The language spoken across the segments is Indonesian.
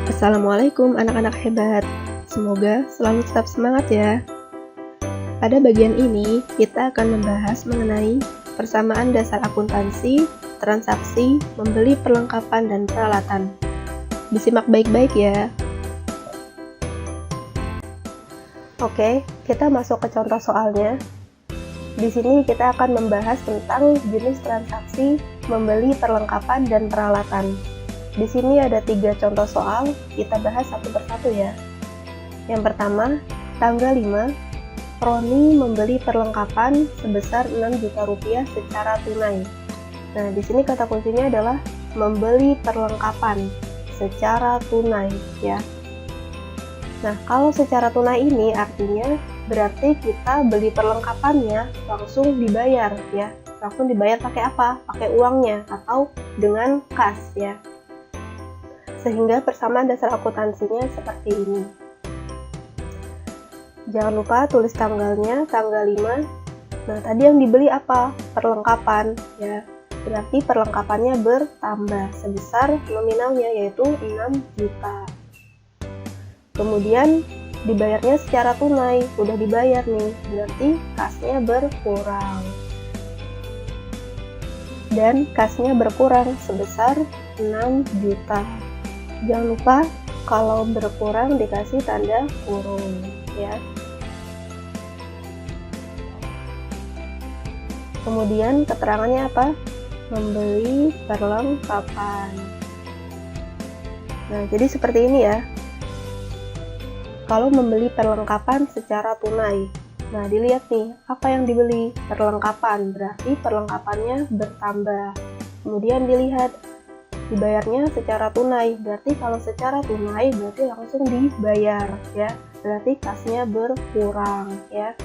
Assalamualaikum anak-anak hebat. Semoga selalu tetap semangat ya. Pada bagian ini, kita akan membahas mengenai persamaan dasar akuntansi, transaksi, membeli perlengkapan dan peralatan. Disimak baik-baik ya. Oke, kita masuk ke contoh soalnya. Di sini kita akan membahas tentang jenis transaksi, membeli perlengkapan dan peralatan. Di sini ada 3 contoh soal, kita bahas satu persatu ya. Yang pertama, tanggal 5, Roni membeli perlengkapan sebesar 6 juta rupiah secara tunai. Nah, di sini kata kuncinya adalah membeli perlengkapan secara tunai ya. Nah, kalau secara tunai ini artinya berarti kita beli perlengkapannya langsung dibayar ya. Langsung dibayar pakai apa? Pakai uangnya atau dengan kas ya. Sehingga persamaan dasar akuntansinya seperti ini. Jangan lupa tulis tanggalnya, tanggal 5. Nah, tadi yang dibeli apa? Perlengkapan ya. Berarti perlengkapannya bertambah sebesar nominalnya yaitu 6 juta. Kemudian dibayarnya secara tunai, udah dibayar nih, berarti kasnya berkurang. Dan kasnya berkurang sebesar 6 juta. Jangan lupa kalau berkurang dikasih tanda kurung ya. Kemudian keterangannya apa? Membeli perlengkapan. Nah, jadi seperti ini ya. Kalau membeli perlengkapan secara tunai. Nah, dilihat nih, apa yang dibeli? Perlengkapan, berarti perlengkapannya bertambah. Kemudian dilihat dibayarnya secara tunai, berarti kalau secara tunai berarti langsung dibayar ya, berarti kasnya berkurang ya.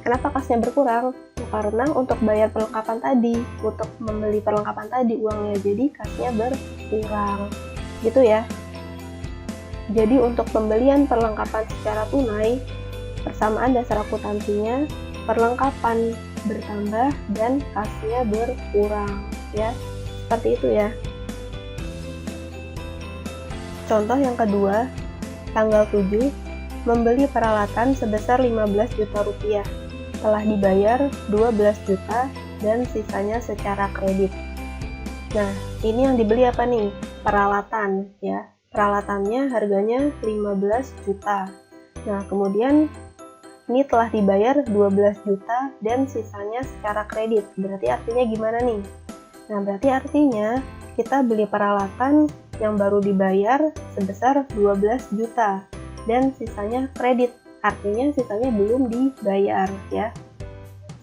Kenapa kasnya berkurang? Karena untuk bayar perlengkapan tadi, untuk membeli perlengkapan tadi uangnya, jadi kasnya berkurang gitu ya. Jadi untuk pembelian perlengkapan secara tunai, persamaan dasar akuntansinya perlengkapan bertambah dan kasnya berkurang ya, seperti itu ya. Contoh yang kedua, tanggal 7, membeli peralatan sebesar 15 juta rupiah. Telah dibayar 12 juta dan sisanya secara kredit. Nah, ini yang dibeli apa nih? Peralatan ya. Peralatannya harganya 15 juta. Nah, kemudian ini telah dibayar 12 juta dan sisanya secara kredit. Berarti artinya gimana nih? Nah, berarti artinya kita beli peralatan yang baru dibayar sebesar 12 juta dan sisanya kredit, artinya sisanya belum dibayar ya.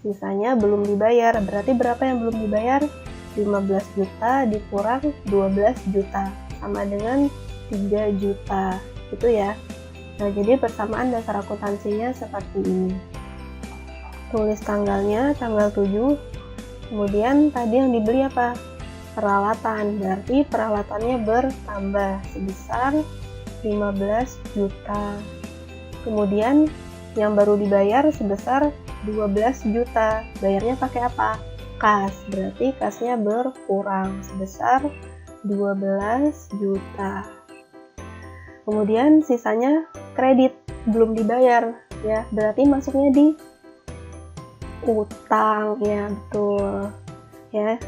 Sisanya belum dibayar, berarti berapa yang belum dibayar? 15 juta dikurang 12 juta sama dengan 3 juta gitu ya. Nah, jadi persamaan dasar akuntansinya seperti ini. Tulis tanggalnya, tanggal 7. Kemudian tadi yang dibeli apa? Peralatan, berarti peralatannya bertambah sebesar 15 juta. Kemudian yang baru dibayar sebesar 12 juta. Bayarnya pakai apa? Kas, berarti kasnya berkurang sebesar 12 juta. Kemudian sisanya kredit, belum dibayar ya, berarti masuknya di utang ya, betul ya.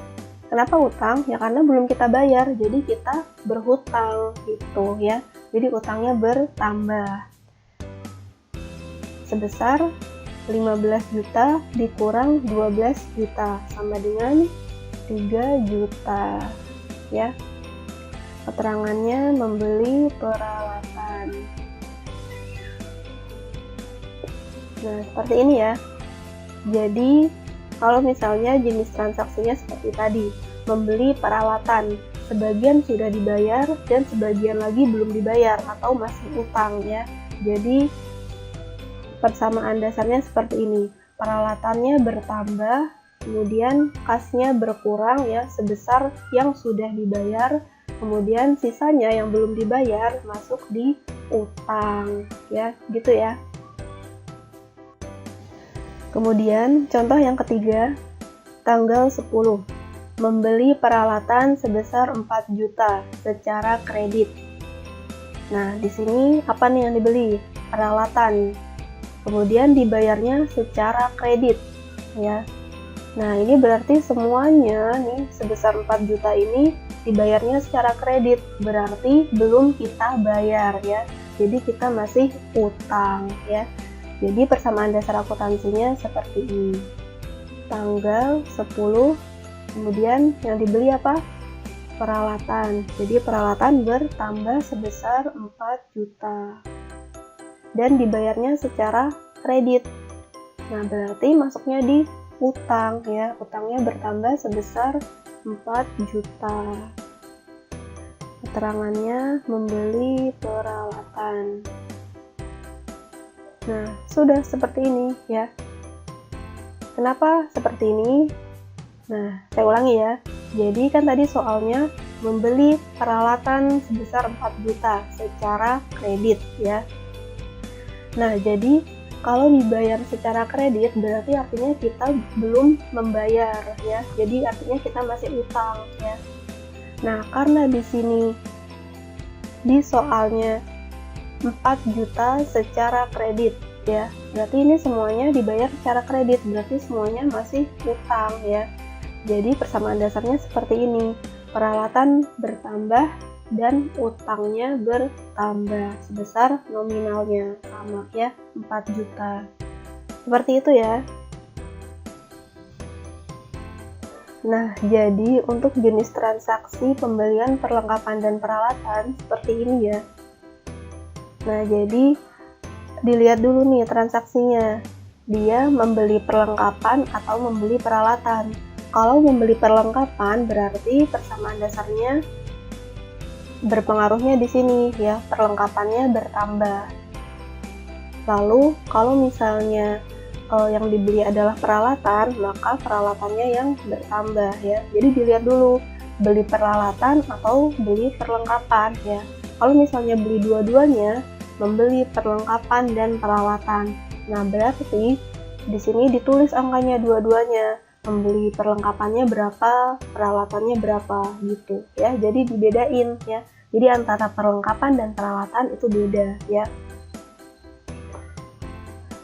Kenapa utang? Ya karena belum kita bayar, jadi kita berhutang gitu ya. Jadi utangnya bertambah. Sebesar 15 juta dikurang 12 juta sama dengan 3 juta ya. Keterangannya membeli peralatan. Nah, seperti ini ya. Jadi kalau misalnya jenis transaksinya seperti tadi, membeli peralatan, sebagian sudah dibayar dan sebagian lagi belum dibayar atau masih utang ya. Jadi persamaan dasarnya seperti ini, peralatannya bertambah, kemudian kasnya berkurang ya sebesar yang sudah dibayar, kemudian sisanya yang belum dibayar masuk di utang ya, gitu ya. Kemudian contoh yang ketiga, tanggal 10, membeli peralatan sebesar 4 juta secara kredit. Nah, di sini apa nih yang dibeli? Peralatan. Kemudian dibayarnya secara kredit, ya. Nah, ini berarti semuanya nih sebesar 4 juta ini dibayarnya secara kredit, berarti belum kita bayar ya. Jadi kita masih utang ya. Jadi persamaan dasar akuntansinya seperti ini. Tanggal 10, kemudian yang dibeli apa? Peralatan. Jadi peralatan bertambah sebesar 4 juta. Dan dibayarnya secara kredit. Nah, berarti masuknya di utang ya. Utangnya bertambah sebesar 4 juta. Keterangannya membeli peralatan. Nah, sudah seperti ini ya. Kenapa seperti ini? Nah, saya ulangi ya. Jadi kan tadi soalnya membeli peralatan sebesar 4 juta secara kredit ya. Nah, jadi kalau dibayar secara kredit berarti artinya kita belum membayar ya. Jadi artinya kita masih utang ya. Nah, karena di sini di soalnya 4 juta secara kredit ya. Berarti ini semuanya dibayar secara kredit, berarti semuanya masih utang ya. Jadi persamaan dasarnya seperti ini. Peralatan bertambah dan utangnya bertambah sebesar nominalnya sama ya, 4 juta. Seperti itu ya. Nah, jadi untuk jenis transaksi pembelian perlengkapan dan peralatan seperti ini ya. Nah, jadi dilihat dulu nih transaksinya. Dia membeli perlengkapan atau membeli peralatan. Kalau membeli perlengkapan berarti persamaan dasarnya berpengaruhnya di sini ya, perlengkapannya bertambah. Lalu kalau misalnya yang dibeli adalah peralatan, maka peralatannya yang bertambah ya. Jadi dilihat dulu beli peralatan atau beli perlengkapan ya. Kalau misalnya beli dua-duanya, membeli perlengkapan dan peralatan. Nah, berarti di sini ditulis angkanya dua-duanya. Membeli perlengkapannya berapa, peralatannya berapa gitu ya. Jadi dibedain ya. Jadi antara perlengkapan dan peralatan itu beda ya.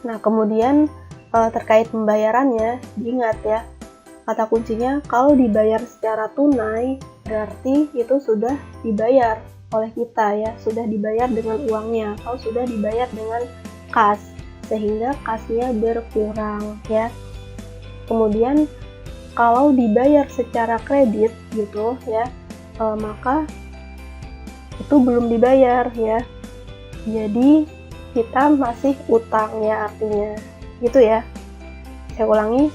Nah, kemudian terkait pembayarannya, diingat ya. Kata kuncinya kalau dibayar secara tunai berarti itu sudah dibayar oleh kita ya, sudah dibayar dengan uangnya atau sudah dibayar dengan kas, sehingga kasnya berkurang ya. Kemudian kalau dibayar secara kredit gitu ya, maka itu belum dibayar ya. Jadi kita masih utang ya artinya. Gitu ya. Saya ulangi.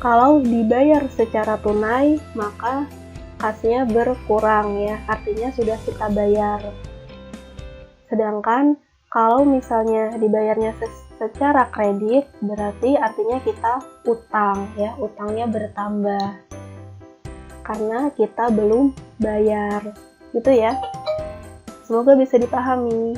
Kalau dibayar secara tunai, maka kasnya berkurang ya. Artinya sudah kita bayar. Sedangkan kalau misalnya dibayarnya secara kredit, berarti artinya kita utang ya, utangnya bertambah karena kita belum bayar gitu ya. Semoga bisa dipahami.